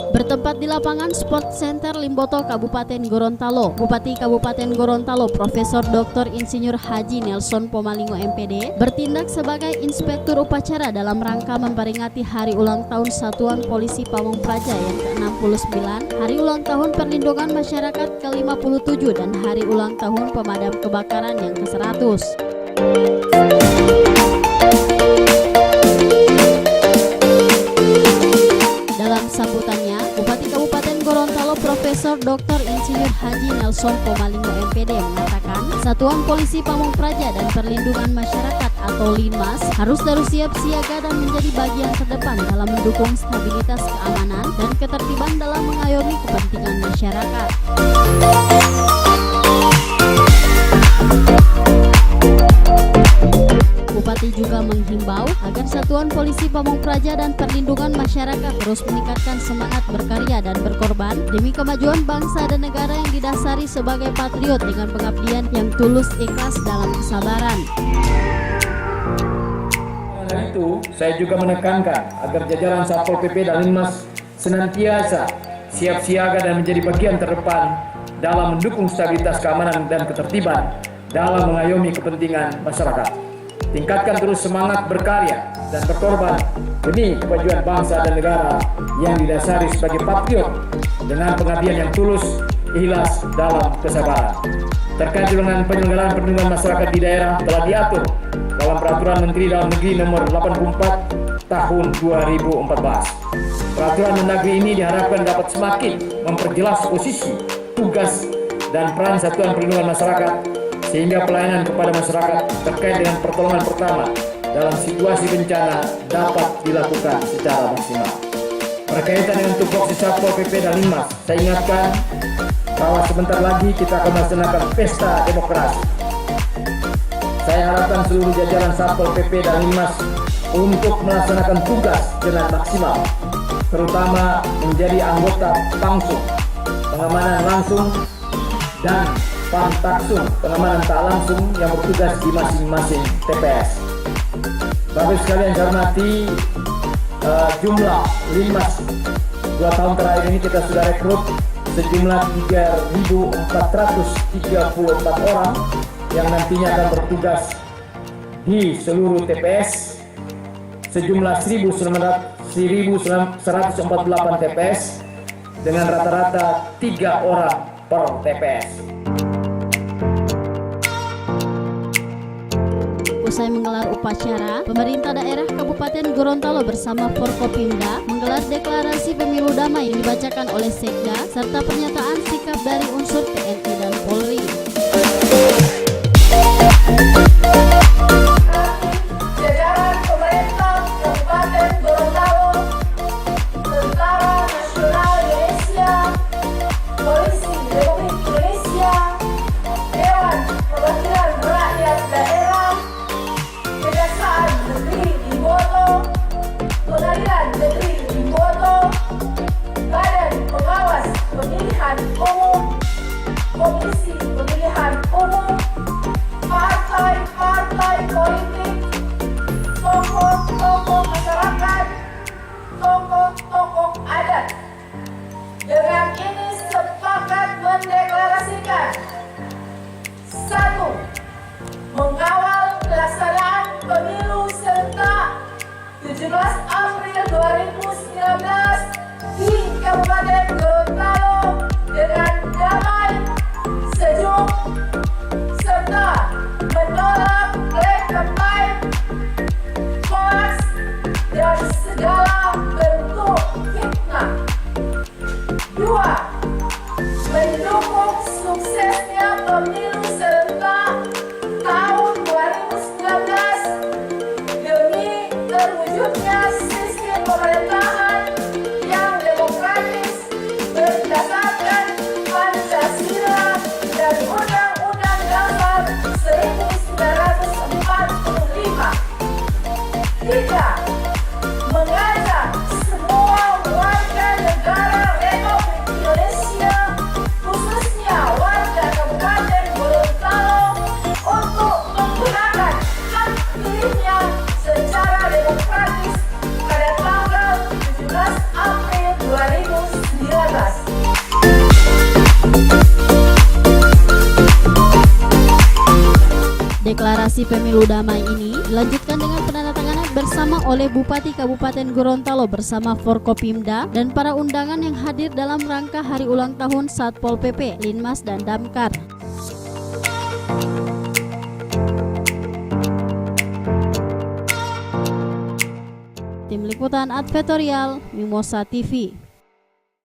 Bertempat di lapangan Sport Center Limboto, Kabupaten Gorontalo, Bupati Kabupaten Gorontalo Profesor Dr. Insinyur Haji Nelson Pomalingo MPD bertindak sebagai inspektur upacara dalam rangka memperingati Hari Ulang Tahun Satuan Polisi Pamong Praja yang ke-69, Hari Ulang Tahun Perlindungan Masyarakat ke-57, dan Hari Ulang Tahun Pemadam Kebakaran yang ke-100. Sambutannya, Bupati Kabupaten Gorontalo Profesor Dr. Insinyur Haji Nelson Pomalingo MPD mengatakan, Satuan Polisi Pamong Praja dan Perlindungan Masyarakat atau Linmas harus terus siap siaga dan menjadi bagian terdepan dalam mendukung stabilitas keamanan dan ketertiban dalam mengayomi kepentingan masyarakat. Bupati juga menghimbau agar Satuan Polisi Pamong Praja dan Perlindungan Masyarakat terus meningkatkan semangat berkarya dan berkorban demi kemajuan bangsa dan negara yang didasari sebagai patriot dengan pengabdian yang tulus ikhlas dalam kesabaran. Karena itu, saya juga menekankan agar jajaran Satpol PP dan Linmas senantiasa siap siaga dan menjadi bagian terdepan dalam mendukung stabilitas keamanan dan ketertiban dalam mengayomi kepentingan masyarakat. Tingkatkan terus semangat berkarya dan berkorban demi kemajuan bangsa dan negara yang didasari sebagai patriot dengan pengabdian yang tulus, ikhlas dalam kesabaran. Terkait dengan penyelenggaraan perlindungan masyarakat di daerah telah diatur dalam Peraturan Menteri Dalam Negeri Nomor 84 Tahun 2014. Peraturan Mendagri ini diharapkan dapat semakin memperjelas posisi, tugas, dan peran Satuan Perlindungan Masyarakat sehingga pelayanan kepada masyarakat terkait dengan pertolongan pertama dalam situasi bencana dapat dilakukan secara maksimal. Berkaitan dengan tupoksi Satpol PP dan Linmas, saya ingatkan bahwa sebentar lagi kita akan melaksanakan pesta demokrasi. Saya harapkan seluruh jajaran Satpol PP dan Linmas untuk melaksanakan tugas dengan maksimal, terutama menjadi anggota Pangsum, pengamanan langsung, dan Pantaksum, pengamanan tak langsung yang bertugas di masing-masing TPS. Bapak sekalian saya hormati, jumlah Linmas 2 tahun terakhir ini kita sudah rekrut sejumlah 3.434 orang yang nantinya akan bertugas di seluruh TPS, sejumlah 1.148 TPS dengan rata-rata 3 orang per TPS. Usai menggelar upacara, pemerintah daerah Kabupaten Gorontalo bersama Forkopimda menggelar deklarasi pemilu damai yang dibacakan oleh Sekda serta pernyataan sikap dari unsur TNI dan Polri. Jajaran pemerintah Kabupaten Gorontalo, Tentara Nasional Indonesia, Polisi Republik Indonesia, Dewan Perwakilan Rakyat Daerah, Kejaksaan Negeri Limboto, Pengadilan Negeri Limboto, Badan Pengawas Pemilihan Umum, Komisi Pemilihan Umum, partai-partai politik, tokoh-tokoh masyarakat, tokoh-tokoh adat. Dengan ini sepakat mendeklarasikan: 1. Mengawal pelaksanaan pemilu serentak 17 April 2019 di Kabupaten Gorontalo dengan damai, sejuk, serta menolak campaign, hoax, dan segala bentuk fitnah. 2. Mendukung suksesnya pemilu serentak tahun 2019 demi terwujudnya sistem pemerintahan yang demokratis berdasarkan Pancasila dan Undang-Undang Dasar 1945. 3. Mengajak semua warga negara Republik Indonesia, khususnya warga Kabupaten Gorontalo, untuk menggunakan hak pilihnya secara demokratis pada Deklarasi pemilu damai ini dilanjutkan dengan penandatanganan bersama oleh Bupati Kabupaten Gorontalo bersama Forkopimda dan para undangan yang hadir dalam rangka hari ulang tahun Satpol PP, Linmas dan Damkar. Tim Liputan Advertorial Mimosa TV.